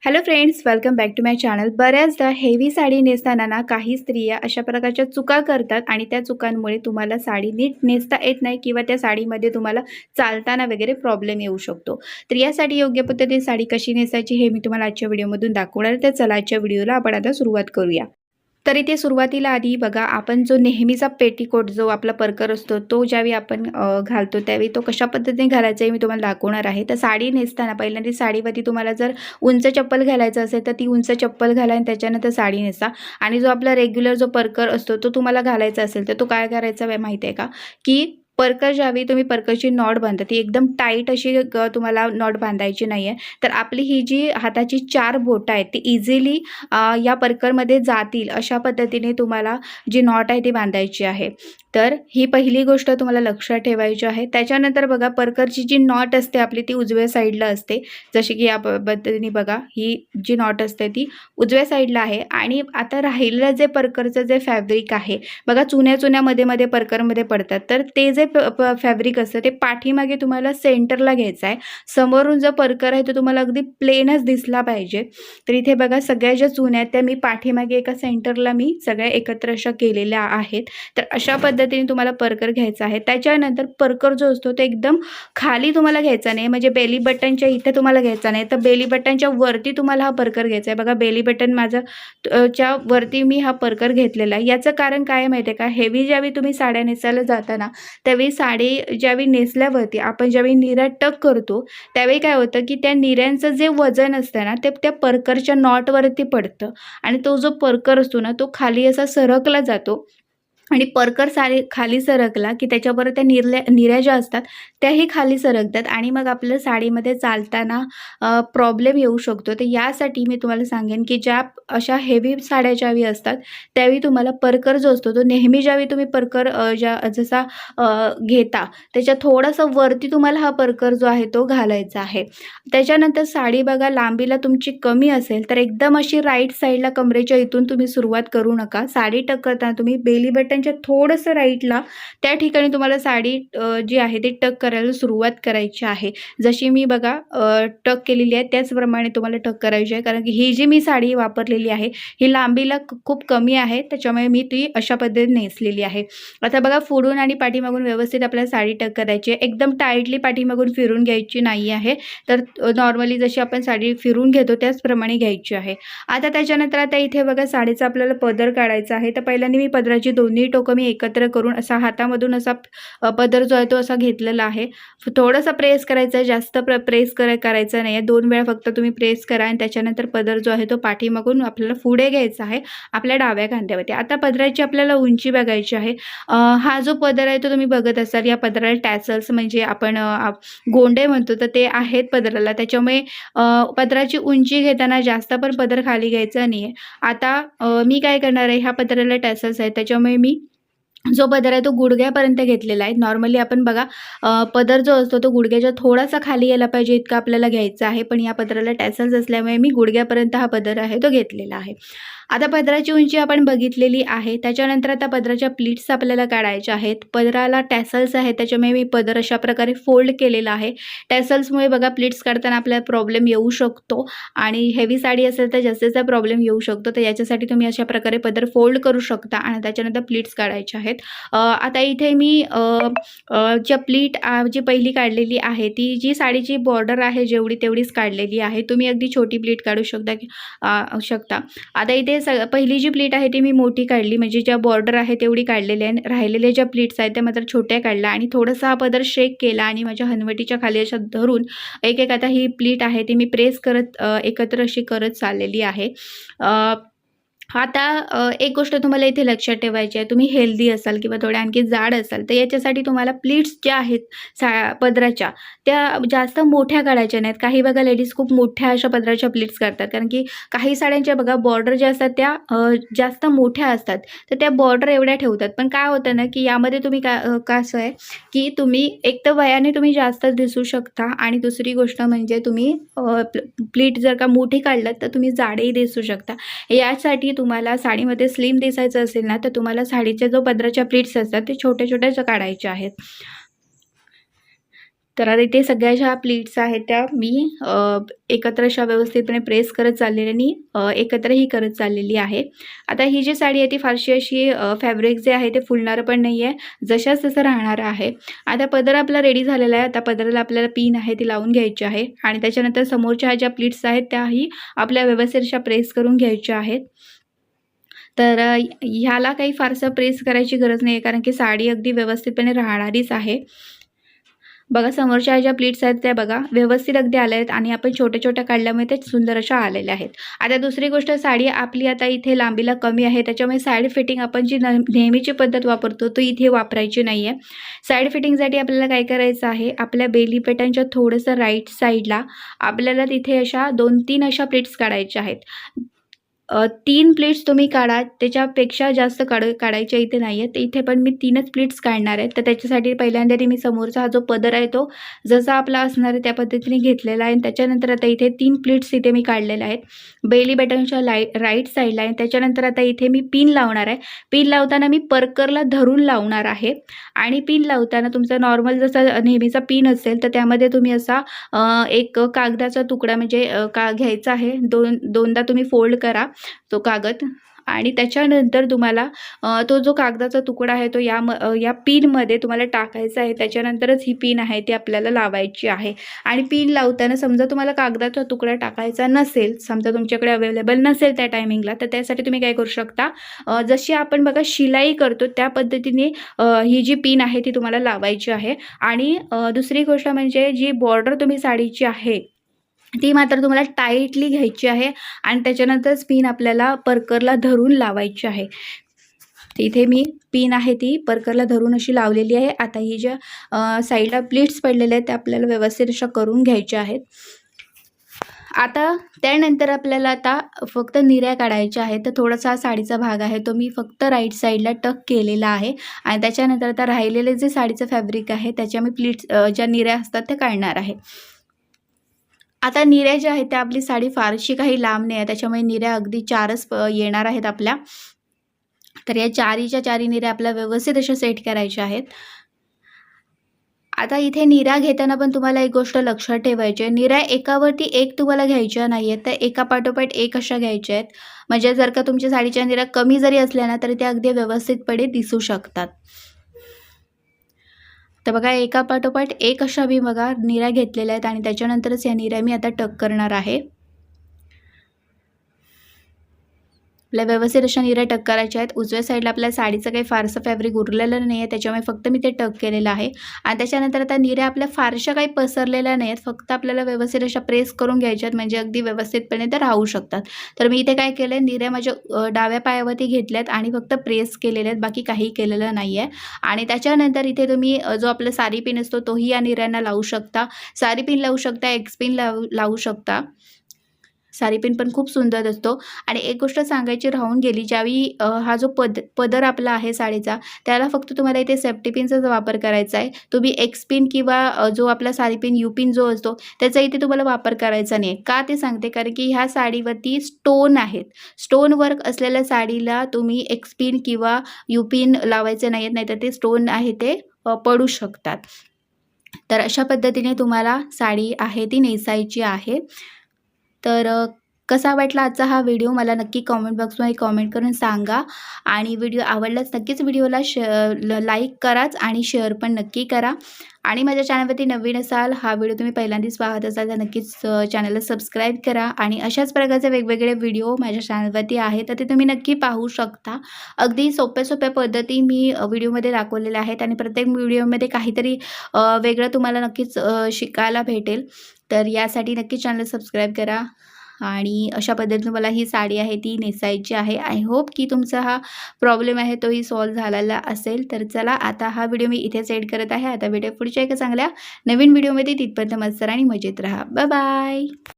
Hello friends, welcome back to my channel. बऱ्याचदा heavy sari नेसताना ना काही स्त्रिया अशा प्रकारच्या चुका करतात आणि त्या चुकांमुळे तुम्हाला साडी नीट नेसता येत नाही किंवा त्या साडीमध्ये तुम्हाला चालताना वगैरे प्रॉब्लेम येऊ शकतो. तर यासाठी योग्य पद्धतीने साडी कशी नेसायची हे मी तुम्हाला आजच्या व्हिडिओमधून दाखवणार आहे. तर चला आजच्या व्हिडिओला आपण आता सुरुवात करूया. तर इथे सुरुवातीला आधी बघा, आपण जो नेहमीचा पेटीकोट जो आपला परकर असतो तो ज्यावेळी आपण घालतो त्यावेळी तो कशा पद्धतीने घालायचा हे मी तुम्हाला दाखवणार आहे. तर साडी नेसताना पहिल्यांदा साडीवरती तुम्हाला जर उंच चप्पल घालायचं असेल तर ती उंच चप्पल घाला आणि त्याच्यानंतर साडी नेसा. आणि जो आपला रेग्युलर जो परकर असतो तो तुम्हाला घालायचा असेल तर तो काय करायचा माहिती आहे का, की परकर ज्यावेळी तुम्ही परकरची नॉट बांधता ती एकदम टाईट अशी तुम्हाला नॉट बांधायची नाही आहे. तर आपली ही जी हाताची 4 बोटं आहेत ती इझिली या परकरमध्ये जातील अशा पद्धतीने तुम्हाला जी नॉट आहे ती बांधायची आहे. तर ही पहिली गोष्ट तुम्हाला लक्षात ठेवायची आहे. त्याच्यानंतर बघा, परकरची जी नॉट असते आपली ती उजव्या साईडला असते. जशी की या पद्धतीने बघा, ही जी नॉट असते ती उजव्या साईडला आहे. आणि आता राहिलेलं जे परकरचं जे फॅब्रिक आहे बघा, चुन्या मध्ये परकरमध्ये पडतात. तर ते जे फॅब्रिक असतं ते पाठीमागे तुम्हाला सेंटरला घ्यायचं आहे. समोरून जो परकर आहे तो तुम्हाला अगदी प्लेनच दिसला पाहिजे. तर इथे बघा, सगळ्या ज्या चुन्या आहेत त्या मी पाठीमागे एका सेंटरला मी सगळ्या एकत्र अशा केलेल्या आहेत. तर अशा पद्धतीने तुम्हाला परकर घ्यायचा आहे. त्याच्यानंतर परकर जो असतो तो एकदम खाली तुम्हाला घ्यायचा नाही, म्हणजे बेली बटनच्या इथे तुम्हाला घ्यायचा नाही, तर बेली बटनच्या वरती तुम्हाला हा परकर घ्यायचा आहे. बघा, बेली बटन माझं च्या वरती मी हा परकर घेतलेला आहे. याचं कारण काय माहिती आहे का, हेवी ज्यावेळी तुम्ही साड्या नेसायला जाताना त्यावेळी साडी ज्यावेळी नेसल्यावरती आपण ज्यावेळी निऱ्या टक करतो त्यावेळी काय होतं, की त्या निऱ्यांचं जे वजन असतं ना ते त्या परकरच्या नॉटवरती पडतं आणि तो जो परकर असतो ना तो खाली असा सरकला जातो. आणि परकर खाली सरकला की त्याच्याबरोबर त्या निऱ्या ज्या असतात त्याही खाली सरकतात आणि मग आपल्याला साडीमध्ये चालताना प्रॉब्लेम येऊ शकतो. तर यासाठी मी तुम्हाला सांगेन, की ज्या अशा हेवी साड्या ज्यावेळी असतात त्यावेळी तुम्हाला परकर जो असतो तो नेहमी ज्यावेळी तुम्ही परकर जसा घेता त्याच्या थोडंसं वरती तुम्हाला हा परकर जो आहे तो घालायचा आहे. त्याच्यानंतर साडी बघा, लांबीला तुमची कमी असेल तर एकदम अशी राईट साईडला कमरेच्या इथून तुम्ही सुरुवात करू नका. साडी टक करताना तुम्ही बेली बटनच्या थोडंसं राईटला त्या ठिकाणी तुम्हाला साडी जी आहे ती टक करायला सुरुवात करायची आहे. जशी मी बघा टक केलेली आहे त्याचप्रमाणे तुम्हाला टक करायची आहे, कारण की ही जी मी साडी वापरलेली आहे ही लांबीला खूप कमी आहे, त्याच्यामुळे मी ती अशा पद्धतीने नेसलेली आहे. आता बघा, पुढून आणि पाठीमागून व्यवस्थित आपल्याला साडी टक करायची आहे. एकदम टाईटली पाठीमागून फिरून घ्यायची नाही आहे, तर नॉर्मली जशी आपण साडी फिरून घेतो त्याचप्रमाणे घ्यायची आहे. आता त्याच्यानंतर आता इथे बघा, साडीचा आपल्याला पदर काढायचा आहे. तर पहिल्यांदा मी पदराची दोन्ही टोकं मी एकत्र करून असा हातामधून असा पदर जो आहे तो असा घेतलेला आहे. थोडंसं प्रेस करायचं आहे, जास्त प्रेस करायचं नाही आहे. 2 वेळा फक्त तुम्ही प्रेस करा आणि त्याच्यानंतर पदर जो आहे तो पाठीमागून आपल्याला पुढे घ्यायचा आहे आपल्या डाव्या खांद्यावरती. आता पदराची आपल्याला उंची बघायची आहे. हा जो पदर आहे तो तुम्ही बघत असाल, या पदराला टॅसल्स म्हणजे आपण गोंडे म्हणतो तर ते आहेत पदराला, त्याच्यामुळे पदराची उंची घेताना जास्त पण पदर खाली घ्यायचा नाही आहे. आता मी काय करणार आहे, ह्या पदराला टॅसल्स आहेत त्याच्यामुळे मी जो पदर आहे तो गुडघ्यापर्यंत घेतलेला आहे. नॉर्मली आपण बघा, पदर जो असतो तो गुडघ्याच्या थोडासा खाली यायला पाहिजे इतका आपल्याला घ्यायचा आहे, पण या पदराला टॅसल्स असल्यामुळे मी गुडघ्यापर्यंत हा पदर आहे तो घेतलेला आहे. आता पदराची उंची आपण बघितलेली आहे. त्याच्यानंतर आता पदराच्या प्लीट्स आपल्याला काढायच्या आहेत. पदराला टॅसल्स आहेत त्याच्यामुळे मी पदर अशा प्रकारे फोल्ड केलेला आहे. टॅसल्समुळे बघा, प्लीट्स काढताना आपल्याला प्रॉब्लेम येऊ शकतो आणि हेवी साडी असेल तर जास्तीचा प्रॉब्लेम येऊ शकतो. तर याच्यासाठी तुम्ही अशा प्रकारे पदर फोल्ड करू शकता आणि त्याच्यानंतर प्लीट्स काढायचे आहेत. आता इथे मी ज्या प्लीट जी पहिली काढलेली आहे ती जी साडीची बॉर्डर आहे जेवढी तेवढीच काढलेली आहे. तुम्ही अगदी छोटी प्लीट काढू शकता. आता इथे पहिली जी प्लीट आहे ती मी मोठी काढली, म्हणजे ज्या बॉर्डर आहे तेवढी काढलेली आहे. राहिलेल्या ज्या प्लीट्स आहेत त्या मात्र छोट्या काढल्या आणि थोडासा हा पदर शेक केला आणि माझ्या हनवटीच्या खाली अशा धरून एक आता ही प्लीट आहे ती मी प्रेस करत एकत्र अशी करत चाललेली आहे. आता एक गोष्ट तुम्हाला इथे लक्षात ठेवायची आहे, तुम्ही हेल्दी असाल किंवा थोड्या आणखी जाड असाल तर याच्यासाठी तुम्हाला प्लीट्स ज्या आहेत पदराच्या त्या जास्त मोठ्या काढायच्या नाहीत. काही बघा लेडीज खूप मोठ्या अशा पदराच्या प्लीट्स काढतात, कारण की काही साड्यांच्या बघा बॉर्डर ज्या असतात त्या जास्त मोठ्या असतात, तर त्या बॉर्डर एवढ्या ठेवतात. पण काय होतं ना, की यामध्ये तुम्ही कसं आहे की तुम्ही एक तर वयाने तुम्ही जास्तच दिसू शकता आणि दुसरी गोष्ट म्हणजे तुम्ही प्लीट जर का मोठी काढलात तर तुम्ही जाडही दिसू शकता. यासाठी तुम्हाला साडीमध्ये स्लिम दिसायचं असेल ना तर तुम्हाला साडीच्या जो पदराच्या प्लीट्स असतात ते छोट्या छोट्याच काढायच्या आहेत. तर आता इथे सगळ्या ज्या प्लीट्स आहेत त्या मी एकत्र अशा व्यवस्थितपणे प्रेस करत चाललेली आणि एकत्रही करत चाललेली आहे. आता ही जी साडी आहे ती फारशी अशी फॅब्रिक जे आहे ते फुलणारं पण नाही आहे, जशाच तसं राहणार आहे. आता पदर आपला रेडी झालेला आहे. आता पदराला आपल्याला पिन आहे ती लावून घ्यायची आहे आणि त्याच्यानंतर समोरच्या ज्या प्लीट्स आहेत त्याही आपल्या व्यवस्थित अशा प्रेस करून घ्यायच्या आहेत. तर ह्याला काही फारसं प्रेस करायची गरज नाही आहे, कारण की साडी अगदी व्यवस्थितपणे राहणारीच आहे. बघा समोरच्या ज्या प्लीट्स आहेत त्या बघा व्यवस्थित अगदी आल्या आहेत आणि आपण छोट्या-छोट्या काढल्यामुळे ते सुंदर अशा आलेल्या आहेत. आता दुसरी गोष्ट, साडी आपली आता इथे लांबीला कमी आहे, त्याच्यामुळे साईड फिटिंग आपण जी नेहमीची पद्धत वापरतो तो इथे वापरायची नाही आहे. साईड फिटिंगसाठी आपल्याला काय करायचं आहे, आपल्या बेली बटनच्या थोडंसं राईट साईडला आपल्याला तिथे अशा 2-3 अशा प्लीट्स काढायच्या आहेत. 3 प्लेट्स तुम्ही काढा, त्याच्यापेक्षा जास्त काढायच्या इथे नाही आहेत. इथे पण मी 3च प्लेट्स काढणार आहेत. तर त्याच्यासाठी पहिल्यांदा मी समोरचा हा जो पदर आहे तो जसा आपला असणार आहे त्या पद्धतीने घेतलेला आहे आणि त्याच्यानंतर आता इथे 3 प्लेट्स इथे मी काढलेल्या आहेत. बेली बटनच्या राईट साईडला आहे. त्याच्यानंतर आता इथे मी पिन लावणार आहे. पिन लावताना मी पर्करला धरून लावणार आहे आणि पिन लावताना तुमचा नॉर्मल जसा नेहमीचा पिन असेल तर त्यामध्ये तुम्ही असा एक कागदाचा तुकडा म्हणजे घ्यायचा आहे. दोनदा तुम्ही फोल्ड करा तो कागद आणि त्याच्यानंतर तुम्हाला तो जो कागदाचा तुकडा आहे तो या पिनमध्ये तुम्हाला टाकायचा आहे. त्याच्यानंतरच ही पिन आहे ती आपल्याला लावायची आहे. आणि पिन लावताना समजा तुम्हाला कागदाचा तुकडा टाकायचा नसेल, समजा तुमच्याकडे अवेलेबल नसेल त्या टायमिंगला, तर त्यासाठी तुम्ही काय करू शकता, जशी आपण बघा शिलाई करतो त्या पद्धतीने ही जी पिन आहे ती तुम्हाला लावायची आहे. आणि दुसरी गोष्ट म्हणजे जी बॉर्डर तुम्ही साडीची आहे ती मात्र तुम्हाला टाईटली घ्यायची आहे आणि त्याच्यानंतरच पिन आपल्याला पर्करला धरून लावायची आहे. इथे मी पिन आहे ती पर्करला धरून अशी लावलेली आहे. आता ही ज्या साईडला प्लीट्स पडलेल्या आहेत त्या आपल्याला व्यवस्थित अशा करून घ्यायच्या आहेत. आता त्यानंतर आपल्याला आता फक्त निऱ्या काढायच्या आहेत. तर थोडासा साडीचा भाग आहे तो मी फक्त राईट साईडला टक केलेला आहे आणि त्याच्यानंतर आता राहिलेले जे साडीचं फॅब्रिक आहे त्याच्या मी प्लीट्स ज्या निऱ्या असतात त्या काढणार आहे. आता निऱ्या ज्या आहेत त्या आपली साडी फारशी काही लांब नाही आहे, त्याच्यामुळे निऱ्या अगदी 4च येणार आहेत आपल्या. तर या 4च्या 4 निऱ्या आपल्या व्यवस्थित अशा सेट करायच्या आहेत. आता इथे निऱ्या घेताना पण तुम्हाला एक गोष्ट लक्षात ठेवायची आहे, निऱ्या एकावरती एक तुम्हाला घ्यायच्या नाही आहेत, तर एकापाठोपाठ एक अशा घ्यायच्या आहेत. म्हणजे जर का तुमच्या साडीच्या निऱ्या कमी जरी असल्या ना तरी त्या अगदी व्यवस्थितपणे दिसू शकतात. तर बघा एकापाठोपाठ एक अशा मी बघा निऱ्या घेतलेल्या आहेत आणि त्याच्यानंतरच या निऱ्या मी आता टक करणार आहे. आपल्या व्यवस्थित अशा निऱ्या टक करायच्या आहेत. उजव्या साईडला आपल्या साडीचं काही फारसं फॅब्रिक उरलेलं नाही आहे, त्याच्यामुळे फक्त मी ते टक केलेलं आहे. आणि त्याच्यानंतर आता निऱ्या आपल्या फारशा काही पसरलेल्या नाही आहेत, फक्त आपल्याला व्यवस्थित अशा प्रेस करून घ्यायच्या आहेत, म्हणजे अगदी व्यवस्थितपणे त्या राहू शकतात. तर मी इथे काय केलं आहे, निऱ्या माझ्या डाव्या पायावरती घेतल्यात आणि फक्त प्रेस केलेल्या आहेत, बाकी काही केलेलं नाही आहे. आणि त्याच्यानंतर इथे तुम्ही जो आपला साडी पिन असतो तोही या निऱ्यांना लावू शकता. साडी पिन लावू शकता, एक्स पिन लावू शकता. साडी पिन पण खूप सुंदर असतो. आणि एक गोष्ट सांगायची राहून गेली, ज्यावेळी हा जो पदर आपला आहे साडीचा त्याला फक्त तुम्हाला इथे सेफ्टी पिनचाच वापर करायचा आहे. तुम्ही एक्स पिन किंवा जो आपला साडी पिन यू पिन जो असतो त्याचा इथे तुम्हाला वापर करायचा नाही आहे. का ते सांगते, कारण की ह्या साडीवरती स्टोन आहेत. स्टोन वर्क असलेल्या साडीला तुम्ही एक्स पिन किंवा यू पिन लावायचे नाही आहेत, नाहीतर ते स्टोन आहे ते पडू शकतात. तर अशा पद्धतीने तुम्हाला साडी आहे ती नेसायची आहे. तर कसा वाटला आजचा हा व्हिडिओ मला नक्की कॉमेंट बॉक्समध्ये कॉमेंट करून सांगा. आणि व्हिडिओ आवडल्यास नक्कीच व्हिडिओला लाईक कराच आणि शेअर पण नक्की करा. आणि माझ्या चॅनलवरती नवीन असाल, हा व्हिडिओ तुम्ही पहिल्यांदाच पाहत असाल तर नक्कीच चॅनलला सबस्क्राईब करा. आणि अशाच प्रकारचे वेगवेगळे व्हिडिओ माझ्या चॅनलवरती आहेत तर ते तुम्ही नक्की पाहू शकता. अगदी सोप्या पद्धती मी व्हिडिओमध्ये दाखवलेल्या आहेत आणि प्रत्येक व्हिडिओमध्ये काहीतरी वेगळं तुम्हाला नक्कीच शिकायला भेटेल. तर यासाठी नक्की चॅनल सबस्क्राईब करा. आणि अशा पद्धतीने मला ही साडी आहे ती नेसायची आहे. आय होप की तुमचा हा प्रॉब्लेम आहे तोही सॉल्व्ह झालेला असेल. तर चला आता हा व्हिडिओ मी इथेच एंड करत आहे. आता व्हिडिओ पुढच्या एका चांगल्या नवीन व्हिडिओमध्ये तिथपर्यंत मस्त आणि मजेत राहा. Bye bye.